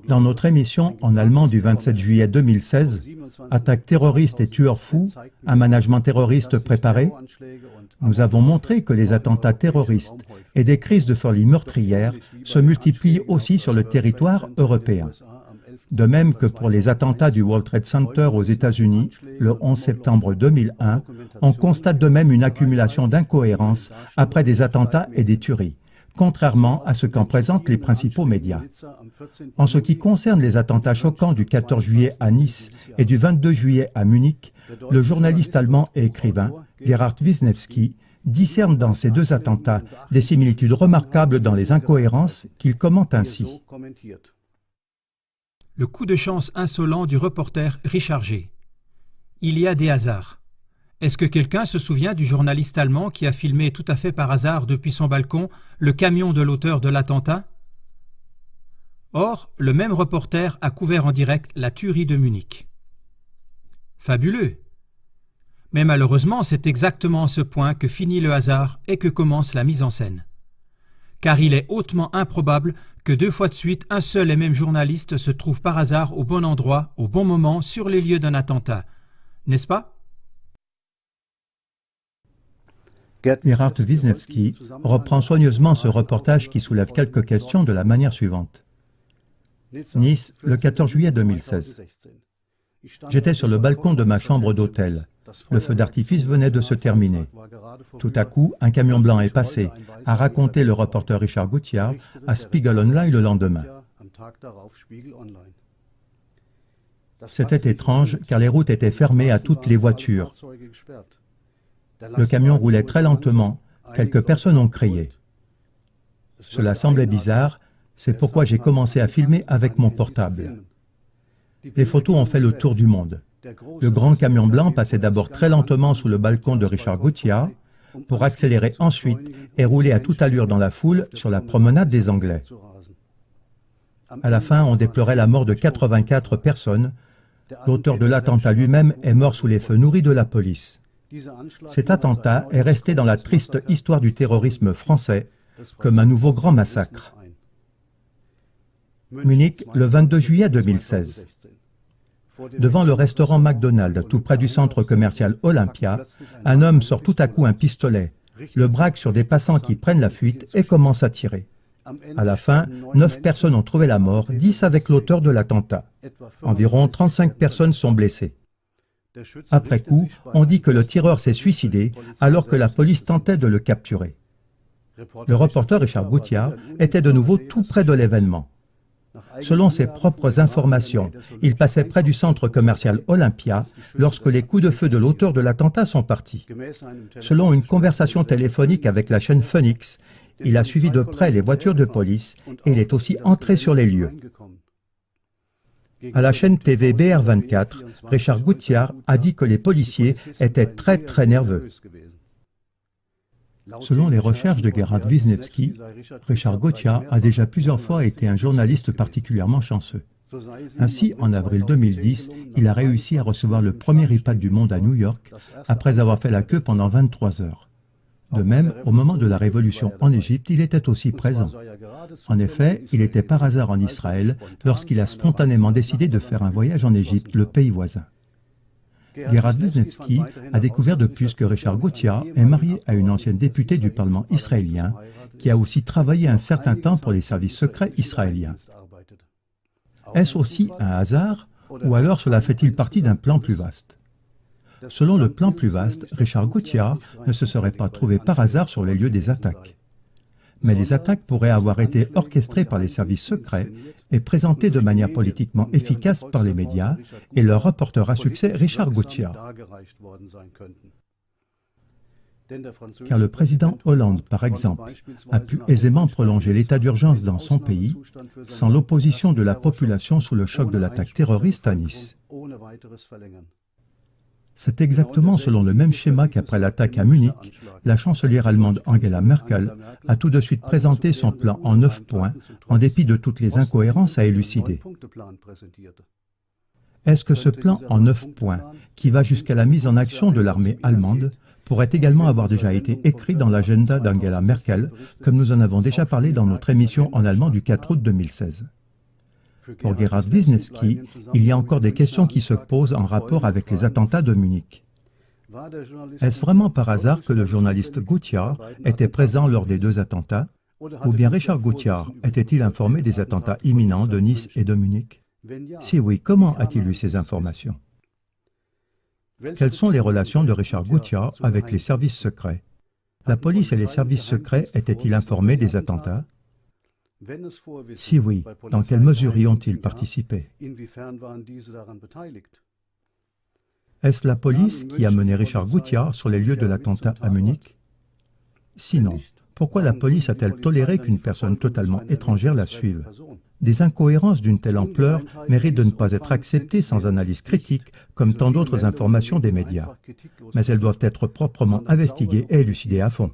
Dans notre émission en allemand du 27 juillet 2016, Attaques terroristes et tueurs fous, un management terroriste préparé, nous avons montré que les attentats terroristes et des crises de folie meurtrières se multiplient aussi sur le territoire européen. De même que pour les attentats du World Trade Center aux États-Unis, le 11 septembre 2001, on constate de même une accumulation d'incohérences après des attentats et des tueries, contrairement à ce qu'en présentent les principaux médias. En ce qui concerne les attentats choquants du 14 juillet à Nice et du 22 juillet à Munich, le journaliste allemand et écrivain Gerhard Wisniewski discerne dans ces deux attentats des similitudes remarquables dans les incohérences qu'il commente ainsi. Le coup de chance insolent du reporter Richard G. Il y a des hasards. Est-ce que quelqu'un se souvient du journaliste allemand qui a filmé tout à fait par hasard depuis son balcon le camion de l'auteur de l'attentat? Or, le même reporter a couvert en direct la tuerie de Munich. Fabuleux! Mais malheureusement, c'est exactement à ce point que finit le hasard et que commence la mise en scène. Car il est hautement improbable que 2 fois de suite, un seul et même journaliste se trouve par hasard au bon endroit, au bon moment, sur les lieux d'un attentat. N'est-ce pas? Gerhard Wisniewski reprend soigneusement ce reportage qui soulève quelques questions de la manière suivante. Nice, le 14 juillet 2016. J'étais sur le balcon de ma chambre d'hôtel. Le feu d'artifice venait de se terminer. Tout à coup, un camion blanc est passé, a raconté le reporter Richard Gutjahr à Spiegel Online le lendemain. C'était étrange car les routes étaient fermées à toutes les voitures. Le camion roulait très lentement, quelques personnes ont crié. Cela semblait bizarre, c'est pourquoi j'ai commencé à filmer avec mon portable. Les photos ont fait le tour du monde. Le grand camion blanc passait d'abord très lentement sous le balcon de Richard Gutjahr pour accélérer ensuite et rouler à toute allure dans la foule sur la promenade des Anglais. À la fin, on déplorait la mort de 84 personnes. L'auteur de l'attentat lui-même est mort sous les feux nourris de la police. Cet attentat est resté dans la triste histoire du terrorisme français comme un nouveau grand massacre. Munich, le 22 juillet 2016. Devant le restaurant McDonald's, tout près du centre commercial Olympia, un homme sort tout à coup un pistolet, le braque sur des passants qui prennent la fuite et commence à tirer. À la fin, 9 personnes ont trouvé la mort, 10 avec l'auteur de l'attentat. Environ 35 personnes sont blessées. Après coup, on dit que le tireur s'est suicidé alors que la police tentait de le capturer. Le reporter Richard Gutjahr était de nouveau tout près de l'événement. Selon ses propres informations, il passait près du centre commercial Olympia lorsque les coups de feu de l'auteur de l'attentat sont partis. Selon une conversation téléphonique avec la chaîne Phoenix, il a suivi de près les voitures de police et il est aussi entré sur les lieux. À la chaîne TV BR24, Richard Gutjahr a dit que les policiers étaient très nerveux. Selon les recherches de Gerhard Wisniewski, Richard Gutjahr a déjà plusieurs fois été un journaliste particulièrement chanceux. Ainsi, en avril 2010, il a réussi à recevoir le premier iPad du monde à New York, après avoir fait la queue pendant 23 heures. De même, au moment de la révolution en Égypte, il était aussi présent. En effet, il était par hasard en Israël lorsqu'il a spontanément décidé de faire un voyage en Égypte, le pays voisin. Gerhard Wisniewski a découvert de plus que Richard Gutjahr est marié à une ancienne députée du Parlement israélien qui a aussi travaillé un certain temps pour les services secrets israéliens. Est-ce aussi un hasard ou alors cela fait-il partie d'un plan plus vaste? Selon le plan plus vaste, Richard Gutjahr ne se serait pas trouvé par hasard sur les lieux des attaques. Mais les attaques pourraient avoir été orchestrées par les services secrets et présentées de manière politiquement efficace par les médias et leur reporter à succès Richard Gutjahr. Car le président Hollande, par exemple, a pu aisément prolonger l'état d'urgence dans son pays sans l'opposition de la population sous le choc de l'attaque terroriste à Nice. C'est exactement selon le même schéma qu'après l'attaque à Munich, la chancelière allemande Angela Merkel a tout de suite présenté son plan en 9 points, en dépit de toutes les incohérences à élucider. Est-ce que ce plan en 9 points, qui va jusqu'à la mise en action de l'armée allemande, pourrait également avoir déjà été écrit dans l'agenda d'Angela Merkel, comme nous en avons déjà parlé dans notre émission en allemand du 4 août 2016. Pour Gerhard Wisniewski, il y a encore des questions qui se posent en rapport avec les attentats de Munich. Est-ce vraiment par hasard que le journaliste Gutjahr était présent lors des deux attentats? Ou bien Richard Gutjahr était-il informé des attentats imminents de Nice et de Munich? Si oui, comment a-t-il eu ces informations? Quelles sont les relations de Richard Gutjahr avec les services secrets? La police et les services secrets étaient-ils informés des attentats? Si oui, dans quelle mesure y ont-ils participé? Est-ce la police qui a mené Richard Gutjahr sur les lieux de l'attentat à Munich? Sinon, pourquoi la police a-t-elle toléré qu'une personne totalement étrangère la suive? Des incohérences d'une telle ampleur méritent de ne pas être acceptées sans analyse critique, comme tant d'autres informations des médias. Mais elles doivent être proprement investiguées et élucidées à fond.